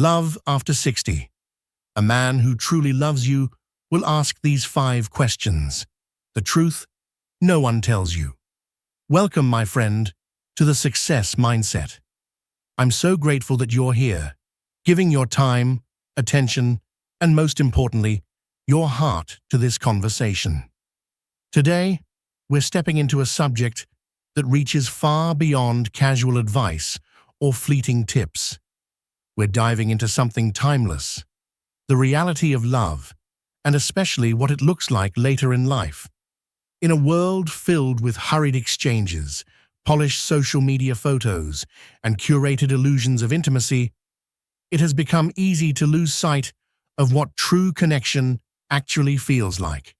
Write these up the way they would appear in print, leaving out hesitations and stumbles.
Love after 60. A man who truly loves you will ask these 5 questions. The truth no one tells you. Welcome, my friend, to the Success Mindset. I'm so grateful that you're here, giving your time, attention, and most importantly, your heart to this conversation. Today, we're stepping into a subject that reaches far beyond casual advice or fleeting tips. We're diving into something timeless, the reality of love, and especially what it looks like later in life. In a world filled with hurried exchanges, polished social media photos, and curated illusions of intimacy, it has become easy to lose sight of what true connection actually feels like.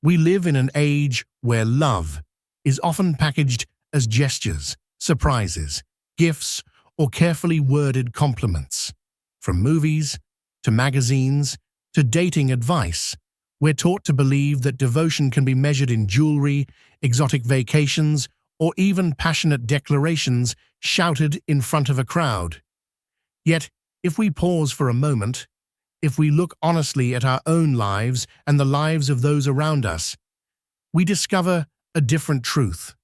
We live in an age where love is often packaged as gestures, surprises, gifts, or carefully worded compliments. From movies, to magazines, to dating advice, we're taught to believe that devotion can be measured in jewelry, exotic vacations, or even passionate declarations shouted in front of a crowd. Yet, if we pause for a moment, if we look honestly at our own lives and the lives of those around us, we discover a different truth.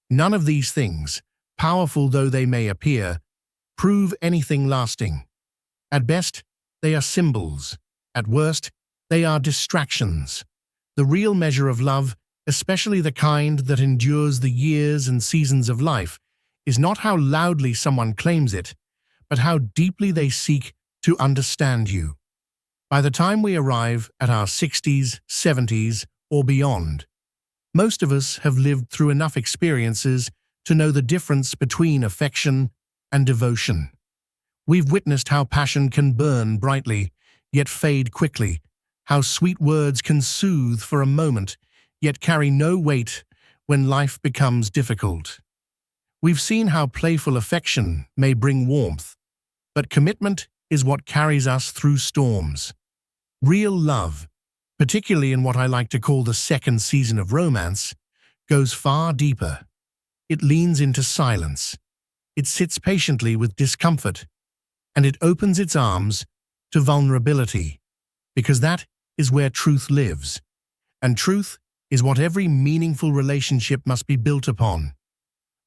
None of these things, powerful though they may appear, prove anything lasting. At best, they are symbols. At worst, they are distractions. The real measure of love, especially the kind that endures the years and seasons of life, is not how loudly someone claims it, but how deeply they seek to understand you. By the time we arrive at our 60s, 70s, or beyond, most of us have lived through enough experiences to know the difference between affection and devotion. We've witnessed how passion can burn brightly, yet fade quickly, how sweet words can soothe for a moment, yet carry no weight when life becomes difficult. We've seen how playful affection may bring warmth, but commitment is what carries us through storms. Real love, particularly in what I like to call the second season of romance, goes far deeper. It leans into silence. It sits patiently with discomfort, and it opens its arms to vulnerability, because that is where truth lives. And truth is what every meaningful relationship must be built upon.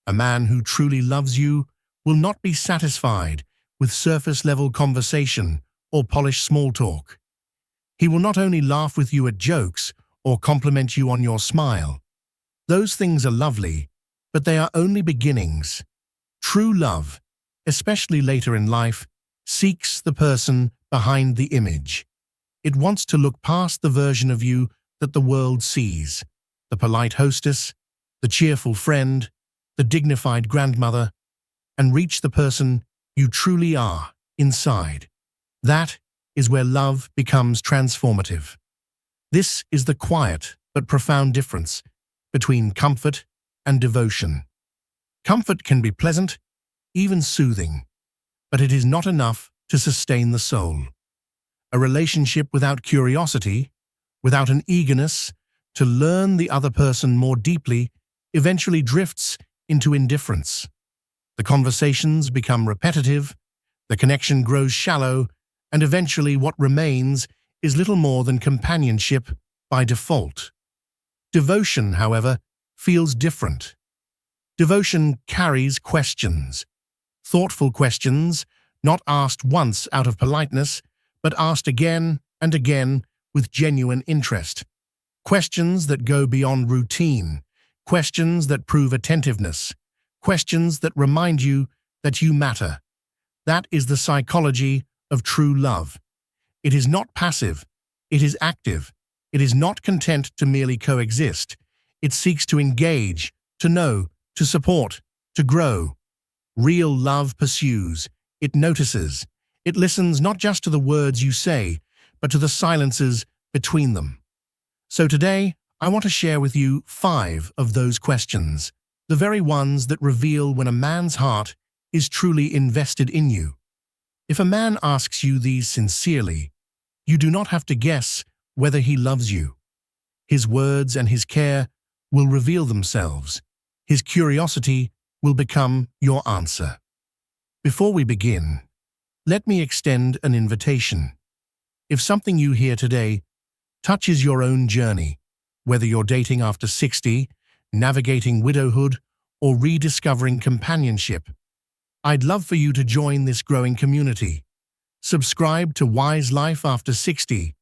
A man who truly loves you will not be satisfied with surface-level conversation or polished small talk. He will not only laugh with you at jokes or compliment you on your smile. Those things are lovely, but they are only beginnings. True love, especially later in life, seeks the person behind the image. It wants to look past the version of you that the world sees, the polite hostess, the cheerful friend, the dignified grandmother, and reach the person you truly are inside. That is where love becomes transformative. This is the quiet but profound difference between comfort and devotion. Comfort can be pleasant, even soothing, but it is not enough to sustain the soul. A relationship without curiosity, without an eagerness to learn the other person more deeply, eventually drifts into indifference. The conversations become repetitive, the connection grows shallow, and eventually what remains is little more than companionship by default. Devotion, however, feels different. Devotion carries questions. Thoughtful questions, not asked once out of politeness, but asked again and again with genuine interest. Questions that go beyond routine. Questions that prove attentiveness. Questions that remind you that you matter. That is the psychology of true love. It is not passive. It is active. It is not content to merely coexist. It seeks to engage, to know, to support, to grow. Real love pursues. It notices. It listens not just to the words you say, but to the silences between them. So today, I want to share with you 5 of those questions, the very ones that reveal when a man's heart is truly invested in you. If a man asks you these sincerely, you do not have to guess whether he loves you. His words and his care will reveal themselves. His curiosity will become your answer. Before we begin, let me extend an invitation. If something you hear today touches your own journey, whether you're dating after 60, navigating widowhood, or rediscovering companionship, I'd love for you to join this growing community. Subscribe to Wise Life After 60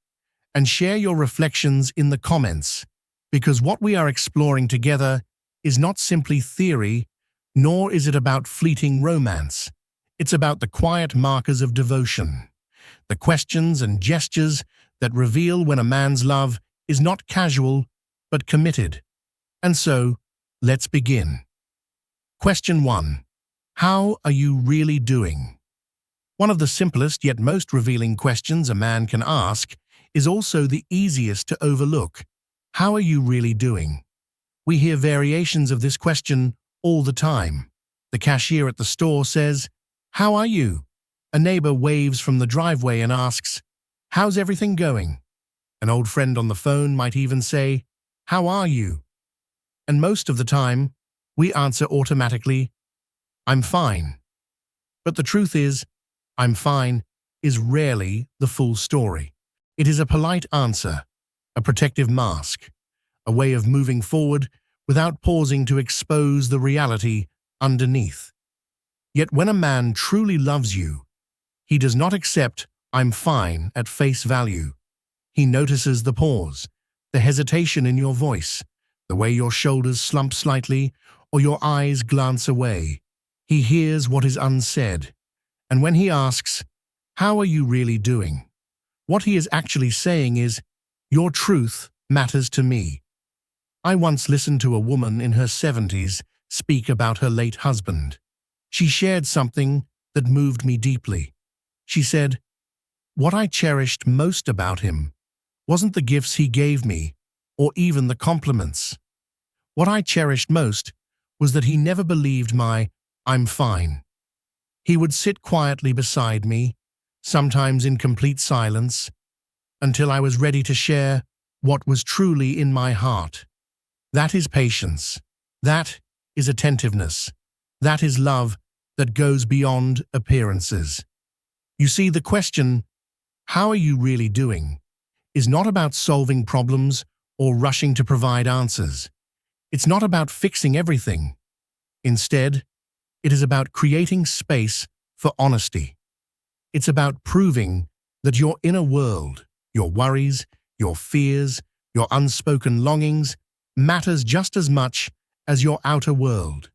and share your reflections in the comments, because what we are exploring together is not simply theory, nor is it about fleeting romance. It's about the quiet markers of devotion, the questions and gestures that reveal when a man's love is not casual but committed. And so, let's begin. Question 1. How are you really doing? One of the simplest yet most revealing questions a man can ask is also the easiest to overlook. How are you really doing? We hear variations of this question all the time. The cashier at the store says, "How are you?" A neighbor waves from the driveway and asks, "How's everything going?" An old friend on the phone might even say, "How are you?" And most of the time, we answer automatically, "I'm fine." But the truth is, "I'm fine" is rarely the full story. It is a polite answer, a protective mask, a way of moving forward without pausing to expose the reality underneath. Yet when a man truly loves you, he does not accept "I'm fine" at face value. He notices the pause, the hesitation in your voice, the way your shoulders slump slightly or your eyes glance away. He hears what is unsaid. And when he asks, "How are you really doing?" what he is actually saying is, "Your truth matters to me." I once listened to a woman in her 70s speak about her late husband. She shared something that moved me deeply. She said, "What I cherished most about him wasn't the gifts he gave me or even the compliments. What I cherished most was that he never believed my 'I'm fine.' He would sit quietly beside me, sometimes in complete silence, until I was ready to share what was truly in my heart." That is patience. That is attentiveness. That is love that goes beyond appearances. You see, the question, "How are you really doing?" is not about solving problems or rushing to provide answers. It's not about fixing everything. Instead, it is about creating space for honesty. It's about proving that your inner world, your worries, your fears, your unspoken longings, matters just as much as your outer world.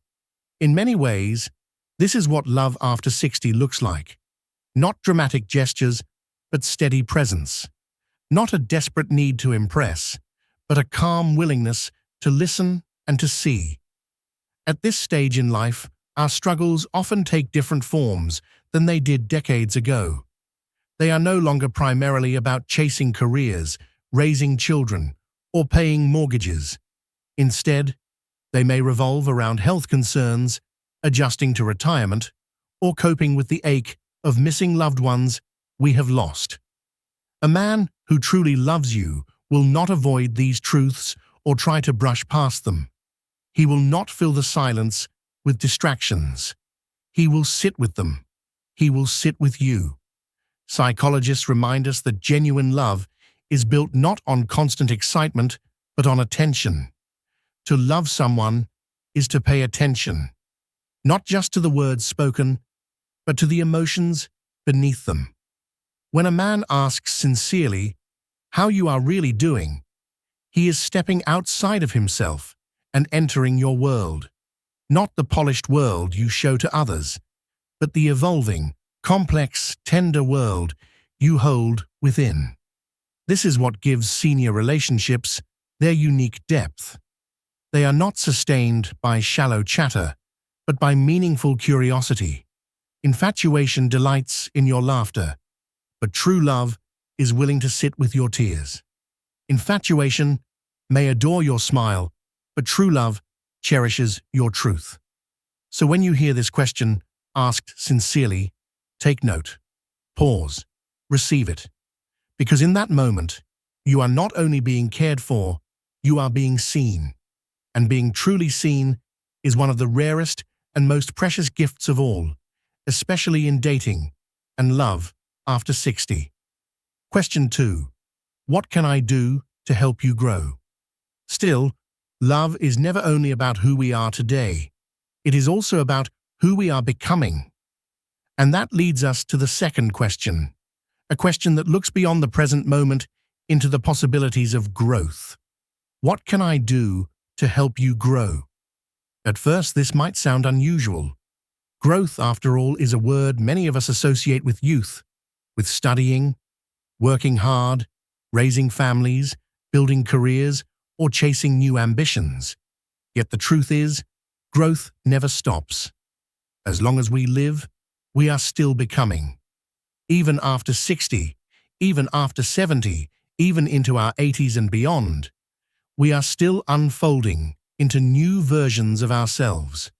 In many ways, this is what love after 60 looks like. Not dramatic gestures, but steady presence. Not a desperate need to impress, but a calm willingness to listen and to see. At this stage in life, our struggles often take different forms than they did decades ago. They are no longer primarily about chasing careers, raising children, or paying mortgages. Instead, they may revolve around health concerns, adjusting to retirement, or coping with the ache of missing loved ones we have lost. A man who truly loves you will not avoid these truths or try to brush past them. He will not fill the silence with distractions. He will sit with them. He will sit with you. Psychologists remind us that genuine love is built not on constant excitement, but on attention. To love someone is to pay attention, not just to the words spoken, but to the emotions beneath them. When a man asks sincerely how you are really doing, he is stepping outside of himself and entering your world. Not the polished world you show to others, but the evolving, complex, tender world you hold within. This is what gives senior relationships their unique depth. They are not sustained by shallow chatter, but by meaningful curiosity. Infatuation delights in your laughter, but true love is willing to sit with your tears. Infatuation may adore your smile, but true love cherishes your truth. So when you hear this question asked sincerely, take note, pause, receive it. Because in that moment, you are not only being cared for, you are being seen. And being truly seen is one of the rarest and most precious gifts of all, especially in dating, and love after 60. Question 2. What can I do to help you grow? Still, love is never only about who we are today. It is also about who we are becoming. And that leads us to the second question, a question that looks beyond the present moment into the possibilities of growth. What can I do to help you grow? At first, this might sound unusual. Growth, after all, is a word many of us associate with youth, with studying, working hard, raising families, building careers, or chasing new ambitions. Yet the truth is, growth never stops. As long as we live, we are still becoming. Even after 60, even after 70, even into our 80s and beyond, we are still unfolding into new versions of ourselves.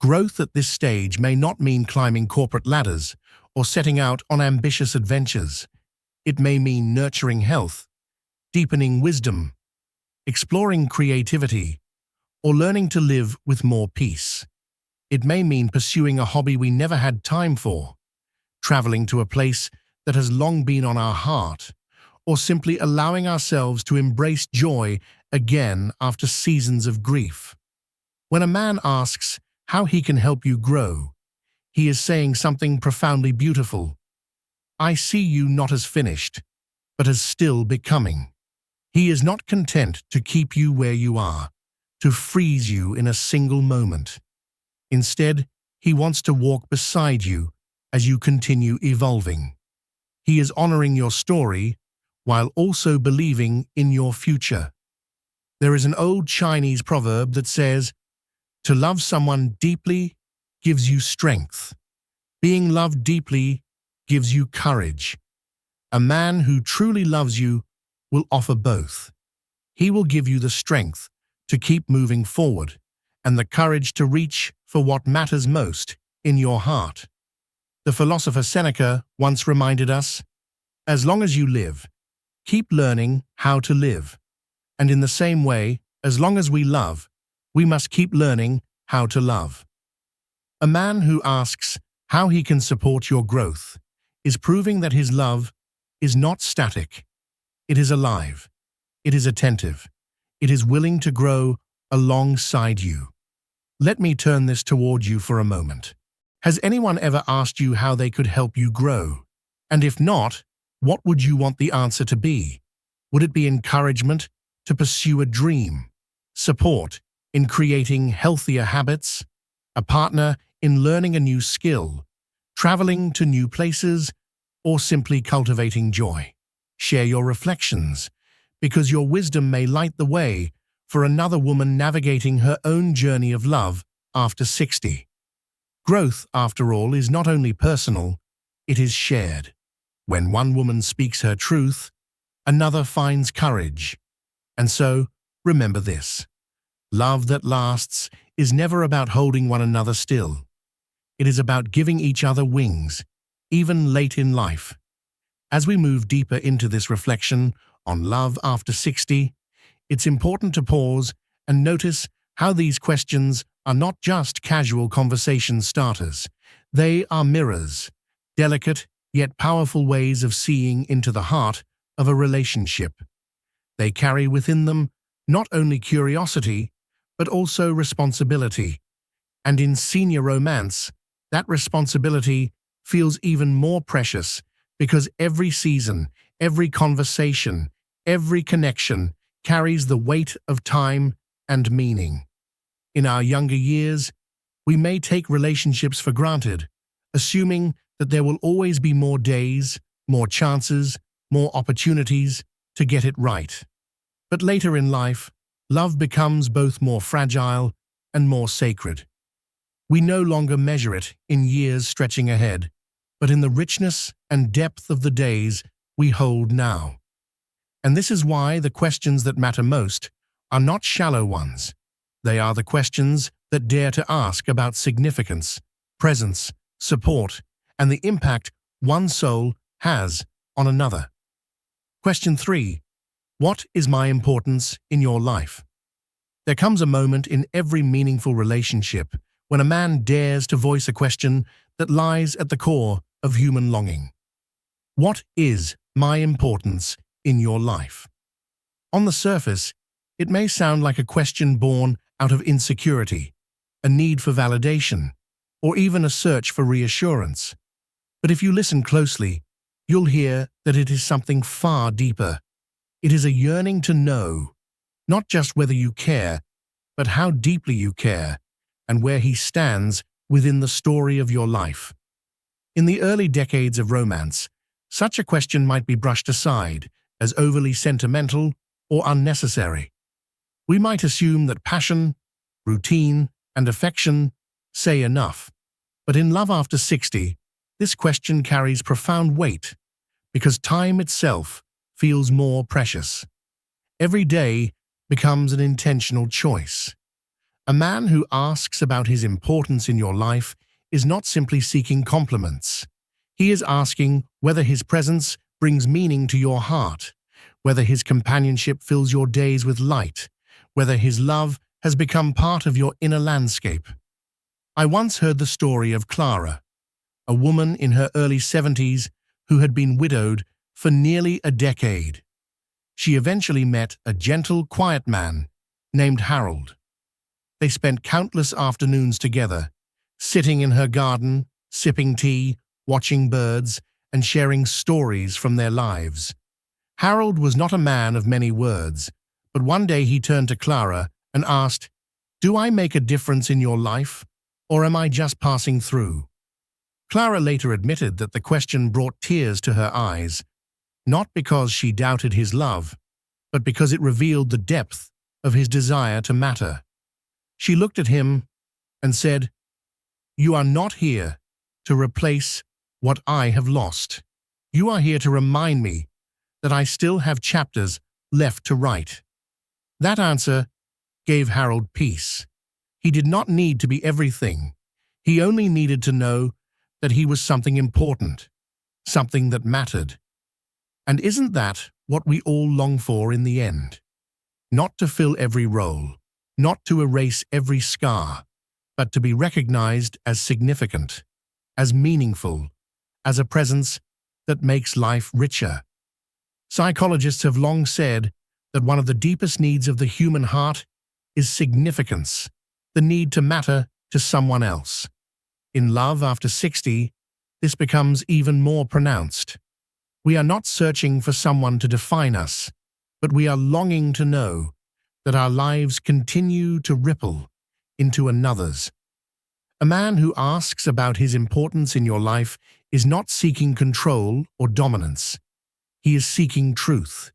Growth at this stage may not mean climbing corporate ladders or setting out on ambitious adventures. It may mean nurturing health, deepening wisdom, exploring creativity, or learning to live with more peace. It may mean pursuing a hobby we never had time for, traveling to a place that has long been on our heart, or simply allowing ourselves to embrace joy again after seasons of grief. When a man asks how he can help you grow, he is saying something profoundly beautiful. I see you not as finished, but as still becoming. He is not content to keep you where you are, to freeze you in a single moment. Instead, he wants to walk beside you as you continue evolving. He is honoring your story while also believing in your future. There is an old Chinese proverb that says, "To love someone deeply gives you strength. Being loved deeply gives you courage." A man who truly loves you will offer both. He will give you the strength to keep moving forward and the courage to reach for what matters most in your heart. The philosopher Seneca once reminded us, "As long as you live, keep learning how to live." And in the same way, as long as we love, we must keep learning how to love. A man who asks how he can support your growth is proving that his love is not static. It is alive. It is attentive. It is willing to grow alongside you. Let me turn this toward you for a moment. Has anyone ever asked you how they could help you grow? And if not, what would you want the answer to be? Would it be encouragement to pursue a dream, support in creating healthier habits, a partner in learning a new skill, traveling to new places, or simply cultivating joy? Share your reflections, because your wisdom may light the way for another woman navigating her own journey of love after 60. Growth, after all, is not only personal, it is shared. When one woman speaks her truth, another finds courage. And so, remember this: love that lasts is never about holding one another still. It is about giving each other wings, even late in life. As we move deeper into this reflection on love after 60, it's important to pause and notice how these questions are not just casual conversation starters. They are mirrors, delicate yet powerful ways of seeing into the heart of a relationship. They carry within them not only curiosity, but also responsibility. And in senior romance, that responsibility feels even more precious because every season, every conversation, every connection carries the weight of time and meaning. In our younger years, we may take relationships for granted, assuming that there will always be more days, more chances, more opportunities to get it right. But later in life, love becomes both more fragile and more sacred. We no longer measure it in years stretching ahead, but in the richness and depth of the days we hold now. And this is why the questions that matter most are not shallow ones. They are the questions that dare to ask about significance, presence, support, and the impact one soul has on another. Question 3. What is my importance in your life? There comes a moment in every meaningful relationship when a man dares to voice a question that lies at the core of human longing. What is my importance in your life? On the surface, it may sound like a question born out of insecurity, a need for validation, or even a search for reassurance. But if you listen closely, you'll hear that it is something far deeper. It is a yearning to know, not just whether you care, but how deeply you care, and where he stands within the story of your life. In the early decades of romance, such a question might be brushed aside as overly sentimental or unnecessary. We might assume that passion, routine, and affection say enough. But in Love After 60, this question carries profound weight because time itself feels more precious. Every day becomes an intentional choice. A man who asks about his importance in your life is not simply seeking compliments. He is asking whether his presence brings meaning to your heart, whether his companionship fills your days with light, whether his love has become part of your inner landscape. I once heard the story of Clara, a woman in her early 70s who had been widowed for nearly a decade. She eventually met a gentle, quiet man named Harold. They spent countless afternoons together, sitting in her garden, sipping tea, watching birds, and sharing stories from their lives. Harold was not a man of many words, but one day he turned to Clara and asked, "Do I make a difference in your life, or am I just passing through?" Clara later admitted that the question brought tears to her eyes, not because she doubted his love, but because it revealed the depth of his desire to matter. She looked at him and said, "You are not here to replace what I have lost. You are here to remind me that I still have chapters left to write." That answer gave Harold peace. He did not need to be everything. He only needed to know that he was something important, something that mattered. And isn't that what we all long for in the end? Not to fill every role, not to erase every scar, but to be recognized as significant, as meaningful, as a presence that makes life richer. Psychologists have long said that one of the deepest needs of the human heart is significance, the need to matter to someone else. In Love After 60, this becomes even more pronounced. We are not searching for someone to define us, but we are longing to know that our lives continue to ripple into another's. A man who asks about his importance in your life is not seeking control or dominance. He is seeking truth.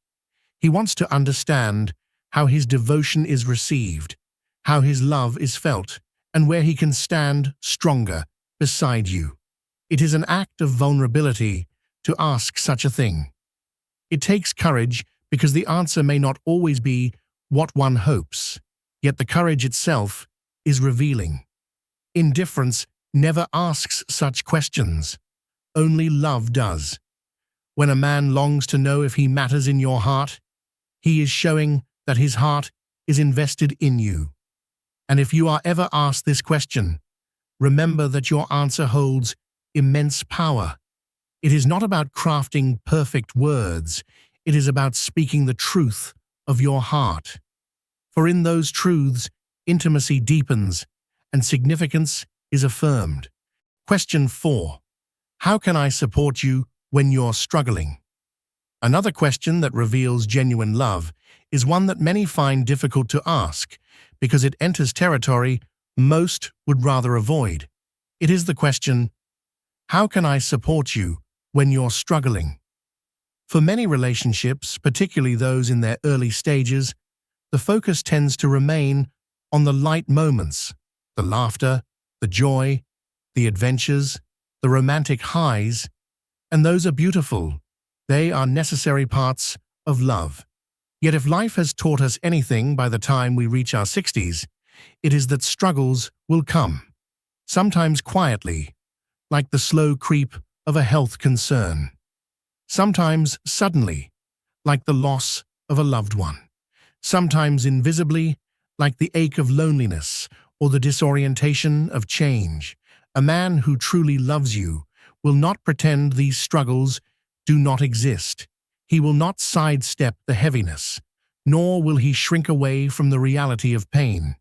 He wants to understand how his devotion is received, how his love is felt, and where he can stand stronger beside you. It is an act of vulnerability to ask such a thing. It takes courage because the answer may not always be what one hopes, yet the courage itself is revealing. Indifference never asks such questions. Only love does. When a man longs to know if he matters in your heart, he is showing that his heart is invested in you. And if you are ever asked this question, remember that your answer holds immense power. It is not about crafting perfect words. It is about speaking the truth of your heart. For in those truths, intimacy deepens and significance is affirmed. Question 4. How can I support you when you're struggling? Another question that reveals genuine love is one that many find difficult to ask because it enters territory most would rather avoid. It is the question, how can I support you when you're struggling? For many relationships, particularly those in their early stages, the focus tends to remain on the light moments, the laughter, the joy, the adventures, the romantic highs, and those are beautiful. They are necessary parts of love. Yet if life has taught us anything by the time we reach our 60s, it is that struggles will come, sometimes quietly, like the slow creep of a health concern. Sometimes suddenly, like the loss of a loved one. Sometimes invisibly, like the ache of loneliness or the disorientation of change. A man who truly loves you will not pretend these struggles do not exist. He will not sidestep the heaviness, nor will he shrink away from the reality of pain.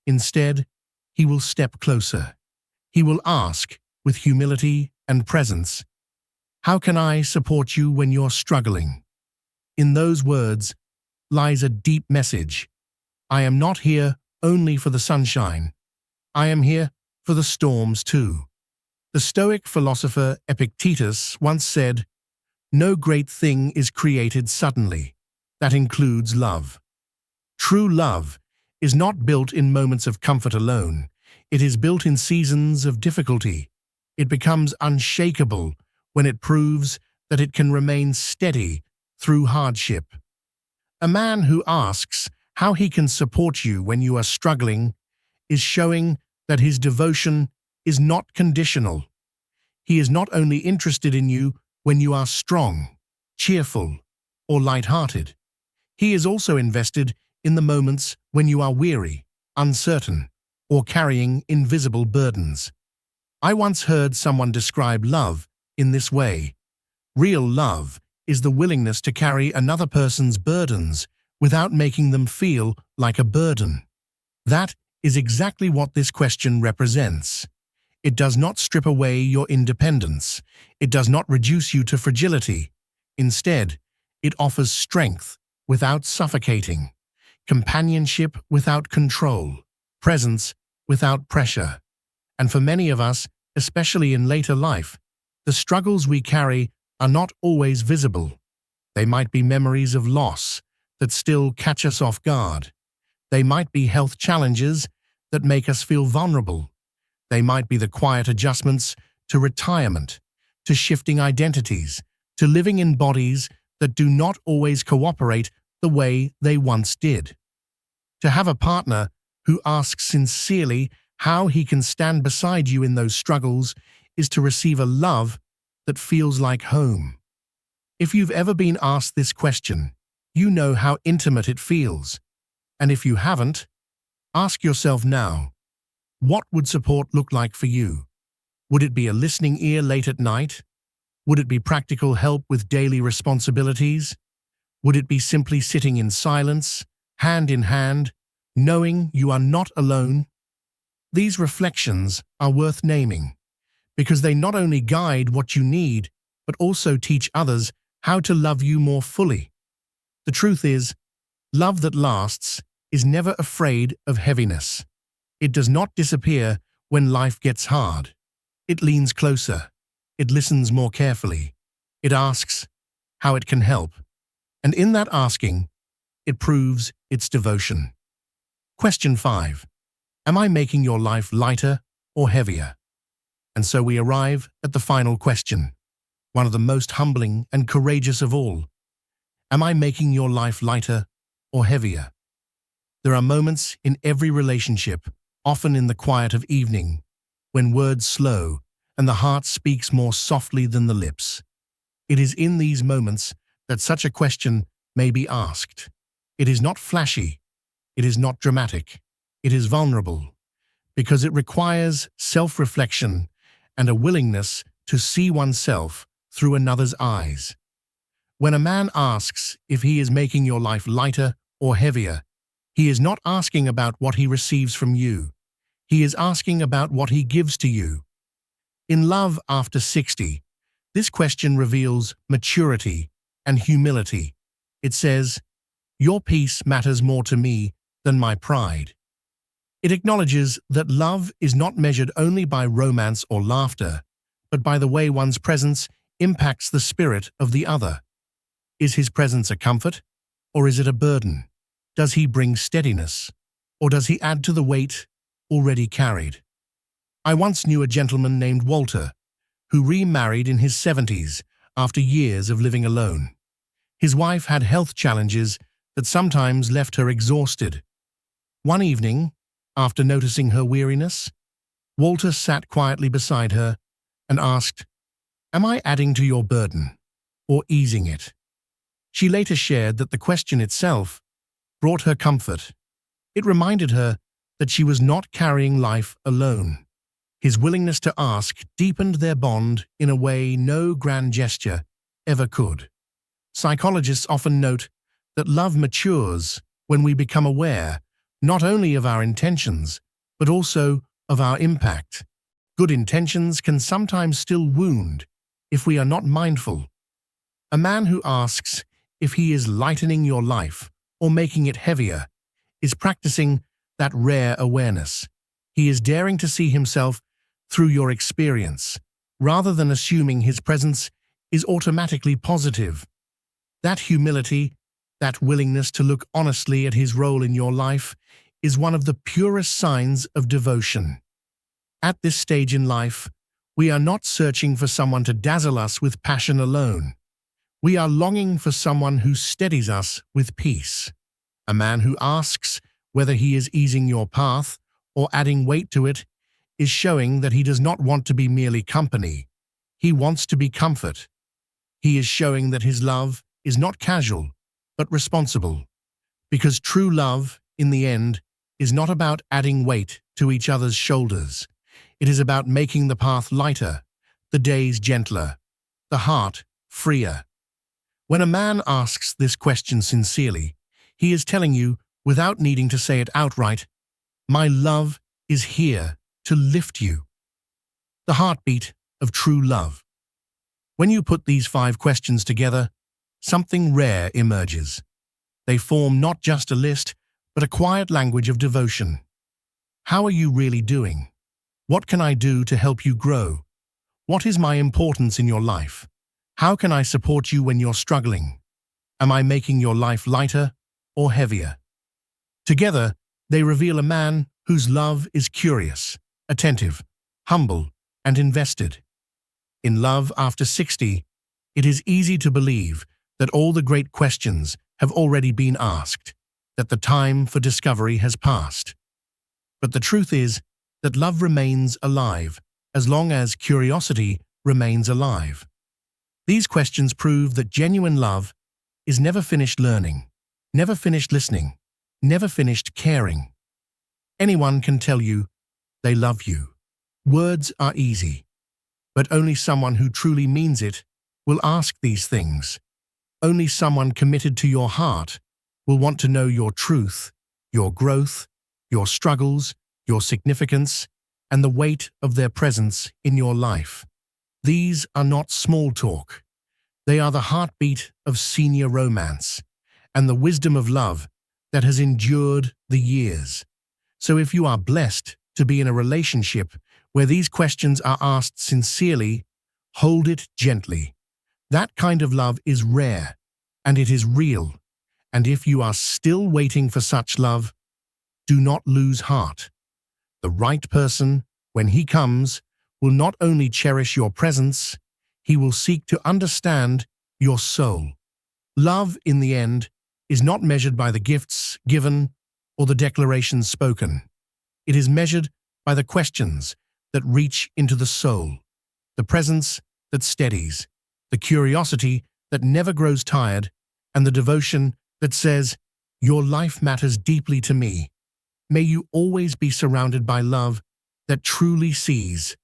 Instead, he will step closer. He will ask, with humility and presence, "How can I support you when you're struggling?" In those words lies a deep message. I am not here only for the sunshine. I am here for the storms too. The Stoic philosopher Epictetus once said, "No great thing is created suddenly. That includes love." True love is not built in moments of comfort alone. It is built in seasons of difficulty. It becomes unshakable when it proves that it can remain steady through hardship. A man who asks how he can support you when you are struggling is showing that his devotion is not conditional. He is not only interested in you when you are strong, cheerful, or light-hearted. He is also invested in the moments when you are weary, uncertain, or carrying invisible burdens. I once heard someone describe love in this way. Real love is the willingness to carry another person's burdens without making them feel like a burden. That is exactly what this question represents. It does not strip away your independence. It does not reduce you to fragility. Instead, it offers strength without suffocating, companionship without control, presence without pressure. And for many of us, especially in later life, the struggles we carry are not always visible. They might be memories of loss that still catch us off guard. They might be health challenges that make us feel vulnerable. They might be the quiet adjustments to retirement, to shifting identities, to living in bodies that do not always cooperate the way they once did. To have a partner who asks sincerely how he can stand beside you in those struggles is to receive a love that feels like home. If you've ever been asked this question, you know how intimate it feels. And if you haven't, ask yourself now, what would support look like for you? Would it be a listening ear late at night? Would it be practical help with daily responsibilities? Would it be simply sitting in silence, hand in hand, knowing you are not alone? These reflections are worth naming, because they not only guide what you need, but also teach others how to love you more fully. The truth is, love that lasts is never afraid of heaviness. It does not disappear when life gets hard. It leans closer. It listens more carefully. It asks how it can help. And in that asking, it proves its devotion. Question 5. Am I making your life lighter or heavier? And so we arrive at the final question, one of the most humbling and courageous of all. Am I making your life lighter or heavier? There are moments in every relationship, often in the quiet of evening, when words slow and the heart speaks more softly than the lips. It is in these moments that such a question may be asked. It is not flashy. It is not dramatic. It is vulnerable, because it requires self-reflection and a willingness to see oneself through another's eyes. When a man asks if he is making your life lighter or heavier, he is not asking about what he receives from you. He is asking about what he gives to you. In Love After 60, this question reveals maturity and humility. It says, "Your peace matters more to me than my pride." It acknowledges that love is not measured only by romance or laughter, but by the way one's presence impacts the spirit of the other. Is his presence a comfort, or is it a burden? Does he bring steadiness, or does he add to the weight already carried? I once knew a gentleman named Walter, who remarried in his 70s after years of living alone. His wife had health challenges that sometimes left her exhausted. One evening, after noticing her weariness, Walter sat quietly beside her and asked, "Am I adding to your burden, or easing it?" She later shared that the question itself brought her comfort. It reminded her that she was not carrying life alone. His willingness to ask deepened their bond in a way no grand gesture ever could. Psychologists often note that love matures when we become aware not only of our intentions, but also of our impact. Good intentions can sometimes still wound if we are not mindful. A man who asks if he is lightening your life or making it heavier is practicing that rare awareness. He is daring to see himself through your experience, rather than assuming his presence is automatically positive. That humility, that willingness to look honestly at his role in your life, is one of the purest signs of devotion. At this stage in life, we are not searching for someone to dazzle us with passion alone. We are longing for someone who steadies us with peace. A man who asks whether he is easing your path or adding weight to it is showing that he does not want to be merely company. He wants to be comfort. He is showing that his love is not casual, but responsible. Because true love, in the end, is not about adding weight to each other's shoulders. It is about making the path lighter, the days gentler, the heart freer. When a man asks this question sincerely, he is telling you, without needing to say it outright, "My love is here to lift you." The heartbeat of true love. When you put these 5 questions together, something rare emerges. They form not just a list, but a quiet language of devotion. How are you really doing? What can I do to help you grow? What is my importance in your life? How can I support you when you're struggling? Am I making your life lighter or heavier? Together, they reveal a man whose love is curious, attentive, humble, and invested. In Love After 60, it is easy to believe that all the great questions have already been asked, that the time for discovery has passed. But the truth is that love remains alive as long as curiosity remains alive. These questions prove that genuine love is never finished learning, never finished listening, never finished caring. Anyone can tell you they love you. Words are easy, but only someone who truly means it will ask these things. Only someone committed to your heart will want to know your truth, your growth, your struggles, your significance, and the weight of their presence in your life. These are not small talk. They are the heartbeat of senior romance and the wisdom of love that has endured the years. So if you are blessed to be in a relationship where these questions are asked sincerely, hold it gently. That kind of love is rare, and it is real. And if you are still waiting for such love, do not lose heart. The right person, when he comes, will not only cherish your presence, he will seek to understand your soul. Love, in the end, is not measured by the gifts given or the declarations spoken. It is measured by the questions that reach into the soul, the presence that steadies, the curiosity that never grows tired, and the devotion that says, "Your life matters deeply to me." May you always be surrounded by love that truly sees,